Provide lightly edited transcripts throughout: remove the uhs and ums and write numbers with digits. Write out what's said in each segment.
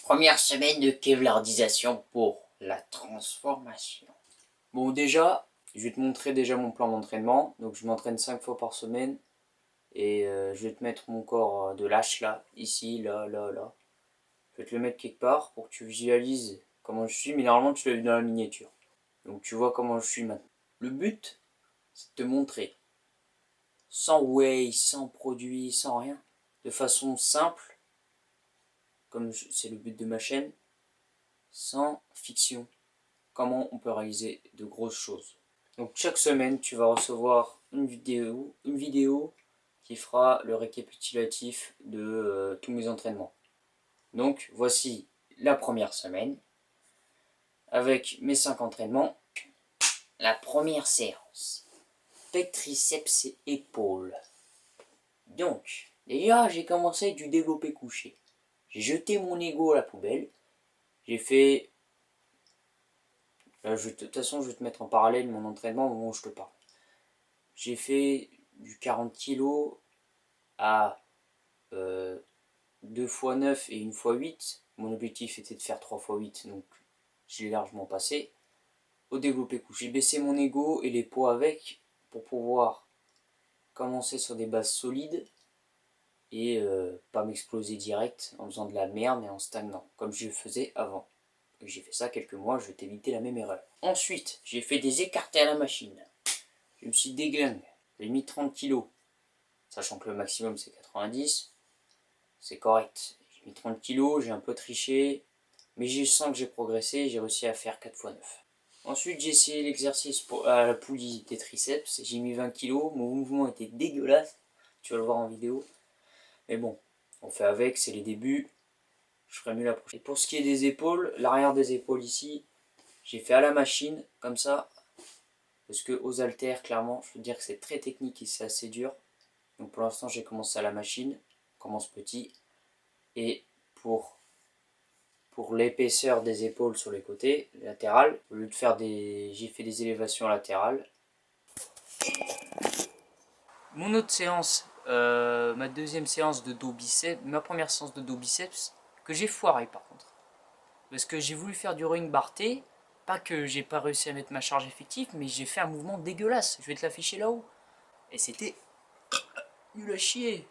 Première semaine de kevlardisation pour la transformation. Bon, déjà, je vais te montrer déjà mon plan d'entraînement. Donc je m'entraîne 5 fois par semaine. Et je vais te mettre mon corps de lâche là, ici, là, là, là. Je vais te le mettre quelque part pour que tu visualises comment je suis. Mais normalement tu l'as vu dans la miniature. Donc tu vois comment je suis maintenant. Le but, c'est de te montrer. Sans whey, sans produit, sans rien. De façon simple. Comme c'est le but de ma chaîne. Sans fiction. Comment on peut réaliser de grosses choses. Donc chaque semaine, tu vas recevoir une vidéo qui fera le récapitulatif de tous mes entraînements. Donc voici la première semaine avec mes 5 entraînements. La première séance, pec, triceps et épaules. Donc déjà j'ai commencé avec du développé couché. J'ai jeté mon ego à la poubelle. J'ai fait... de toute façon je vais te mettre en parallèle mon entraînement au moment où je te parle. J'ai fait du 40 kg à 2 x 9 et 1 x 8. Mon objectif était de faire 3 x 8, donc j'ai largement passé. Au développé couché, j'ai baissé mon ego et les poids avec pour pouvoir commencer sur des bases solides et pas m'exploser direct en faisant de la merde et en stagnant, comme je le faisais avant. J'ai fait ça quelques mois, je vais t'éviter la même erreur. Ensuite, j'ai fait des écartés à la machine. Je me suis déglingué, j'ai mis 30 kg, sachant que le maximum c'est 90. C'est correct. J'ai mis 30 kg, j'ai un peu triché, mais je sens que j'ai progressé, j'ai réussi à faire 4 x 9. Ensuite, j'ai essayé l'exercice à la poulie des triceps, j'ai mis 20 kg, mon mouvement était dégueulasse, tu vas le voir en vidéo. Mais bon, on fait avec, c'est les débuts, je ferai mieux la prochaine. Et pour ce qui est des épaules, l'arrière des épaules ici, j'ai fait à la machine, comme ça, parce que aux haltères, clairement, je peux te dire que c'est très technique et c'est assez dur. Donc pour l'instant, j'ai commencé à la machine, on commence petit. Et pour l'épaisseur des épaules sur les côtés latérales, au lieu de faire j'ai fait des élévations latérales. Mon autre séance, ma deuxième séance de dos biceps, ma première séance de dos biceps, que j'ai foiré par contre. Parce que j'ai voulu faire du rowing barté, pas que j'ai pas réussi à mettre ma charge effective, mais j'ai fait un mouvement dégueulasse. Je vais te l'afficher là-haut. Et c'était nul à chier.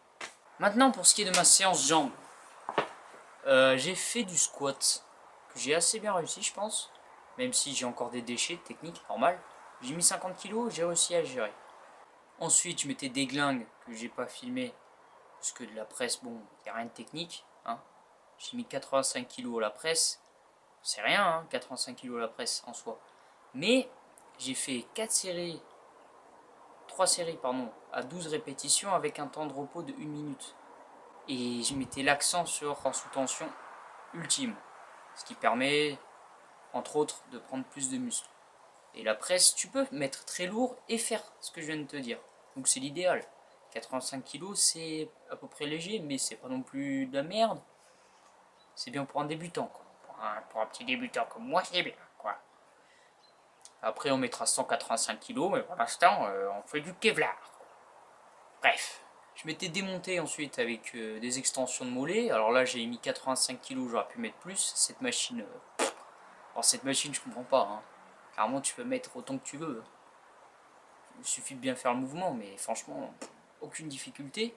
Maintenant pour ce qui est de ma séance jambes. J'ai fait du squat, que j'ai assez bien réussi je pense, même si j'ai encore des déchets techniques, normal. J'ai mis 50 kg, j'ai réussi à gérer. Ensuite je mettais des glingues que j'ai pas filmé, parce que de la presse, bon, il n'y a rien de technique. Hein. J'ai mis 85 kg à la presse, c'est rien, hein, 85 kg à la presse en soi. Mais j'ai fait 3 séries pardon, à 12 répétitions avec un temps de repos de 1 minute. Et je mettais l'accent sur en sous-tension ultime, ce qui permet entre autres de prendre plus de muscles. Et la presse, tu peux mettre très lourd et faire ce que je viens de te dire, donc c'est l'idéal. 85 kg c'est à peu près léger, mais c'est pas non plus de la merde, c'est bien pour un débutant quoi. Pour un petit débutant comme moi c'est bien quoi. Après on mettra 185 kg, mais pour l'instant on fait du Kevlar. Bref, je m'étais démonté ensuite avec des extensions de mollets. Alors là j'ai mis 85 kg, j'aurais pu mettre plus. Cette machine, alors cette machine je comprends pas. Hein. Clairement tu peux mettre autant que tu veux. Il suffit de bien faire le mouvement, mais franchement aucune difficulté.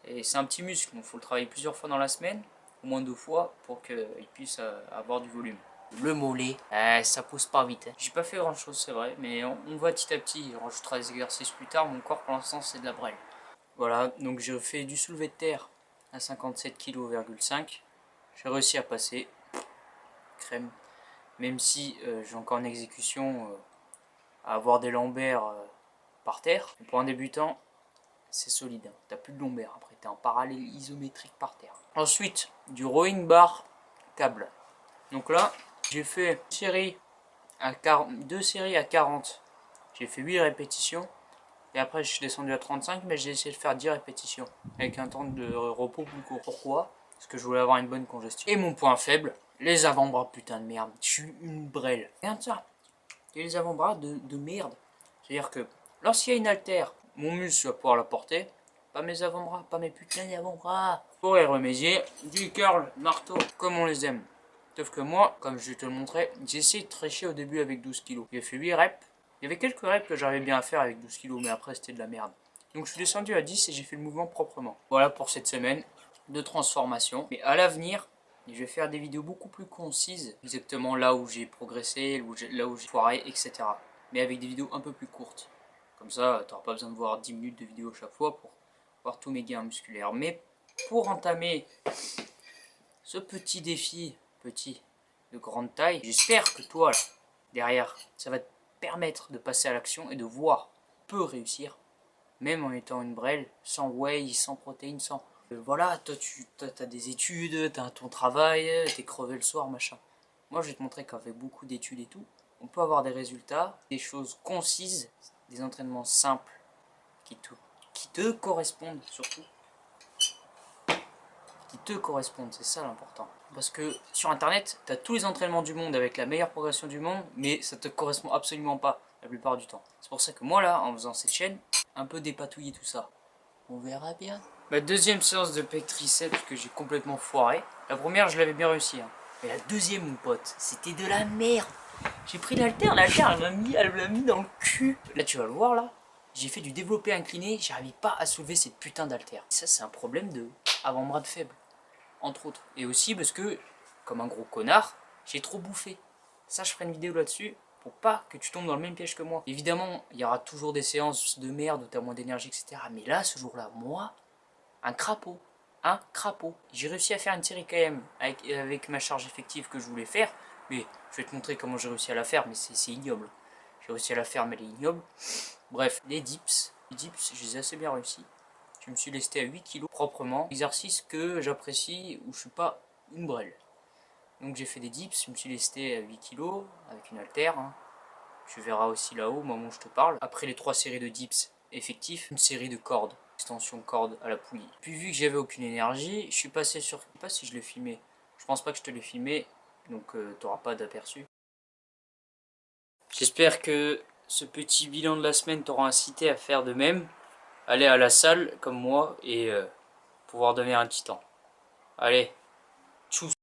Et c'est un petit muscle, donc il faut le travailler plusieurs fois dans la semaine, au moins 2 fois, pour qu'il puisse avoir du volume. Le mollet, ça pousse pas vite. Hein. J'ai pas fait grand chose c'est vrai, mais on va petit à petit, on rajoutera des exercices plus tard. Mon corps pour l'instant c'est de la brêle. Voilà, donc j'ai fait du soulevé de terre à 57,5 kg. J'ai réussi à passer, crème, même si j'ai encore une exécution à avoir des lombaires par terre. Mais pour un débutant, c'est solide, hein. T'as plus de lombaires après, t'es en parallèle isométrique par terre. Ensuite, du rowing bar câble. Donc là, j'ai fait 2 séries à 40. J'ai fait 8 répétitions. Et après, je suis descendu à 35, mais j'ai essayé de faire 10 répétitions. Avec un temps de repos plus court. Pourquoi? Parce que je voulais avoir une bonne congestion. Et mon point faible, les avant-bras, putain de merde. Je suis une brêle. Regarde ça. Et les avant-bras de merde. C'est-à-dire que lorsqu'il y a une haltère, mon muscle va pouvoir la porter. pas mes avant-bras, pas mes putains d'avant-bras. Pour y remédier, du curl, marteau, comme on les aime. Sauf que moi, comme je vais te le montrer, j'ai essayé de tricher au début avec 12 kg. J'ai fait 8 reps. Il y avait quelques reps que j'arrivais bien à faire avec 12 kg, mais après c'était de la merde. Donc je suis descendu à 10 et j'ai fait le mouvement proprement. Voilà pour cette semaine de transformation. Mais à l'avenir, je vais faire des vidéos beaucoup plus concises, exactement là où j'ai progressé, là où j'ai foiré, etc. Mais avec des vidéos un peu plus courtes. Comme ça, tu n'auras pas besoin de voir 10 minutes de vidéo chaque fois pour voir tous mes gains musculaires. Mais pour entamer ce petit défi, de grande taille, j'espère que toi, là, derrière, ça va te permettre de passer à l'action et de voir peu réussir, même en étant une brêle, sans whey, sans protéines, sans... voilà, toi tu as des études, tu as ton travail, tu es crevé le soir, machin. Moi je vais te montrer qu'avec beaucoup d'études et tout, on peut avoir des résultats, des choses concises, des entraînements simples qui te correspondent surtout. Qui te correspondent, c'est ça l'important. Parce que sur internet, tu as tous les entraînements du monde avec la meilleure progression du monde, mais ça te correspond absolument pas la plupart du temps. C'est pour ça que moi là, en faisant cette chaîne, un peu dépatouiller tout ça. On verra bien. Ma deuxième séance de pec triceps que j'ai complètement foiré. La première, je l'avais bien réussi. Hein. Mais la deuxième, mon pote, c'était de la merde. J'ai pris l'haltère, elle m'a mis dans le cul. Là, tu vas le voir là. J'ai fait du développé incliné, j'arrivais pas à soulever cette putain d'haltère. Ça, c'est un problème de avant-bras de faible, entre autres. Et aussi parce que, comme un gros connard, j'ai trop bouffé. Ça, je ferai une vidéo là-dessus pour pas que tu tombes dans le même piège que moi. Évidemment, il y aura toujours des séances de merde où t'as moins d'énergie, etc. Mais là, ce jour-là, moi, un crapaud. Un crapaud. J'ai réussi à faire une série quand même avec ma charge effective que je voulais faire. Mais je vais te montrer comment j'ai réussi à la faire, mais c'est ignoble. J'ai réussi à la faire, mais elle est ignoble. Bref, les dips. Les dips, je les ai assez bien réussi. Je me suis lesté à 8 kg proprement. Exercice que j'apprécie où je suis pas une brêle. Donc j'ai fait des dips, je me suis lesté à 8 kg avec une haltère. Hein. Tu verras aussi là-haut au moment où je te parle. Après les 3 séries de dips effectifs, une série de cordes. Extension corde à la poulie. Puis vu que j'avais aucune énergie, je suis passé sur... Je sais pas si je l'ai filmé. Je pense pas que je te l'ai filmé. Donc t'auras pas d'aperçu. J'espère que ce petit bilan de la semaine t'aura incité à faire de même. Aller à la salle comme moi et pouvoir devenir un titan. Allez, tchuss.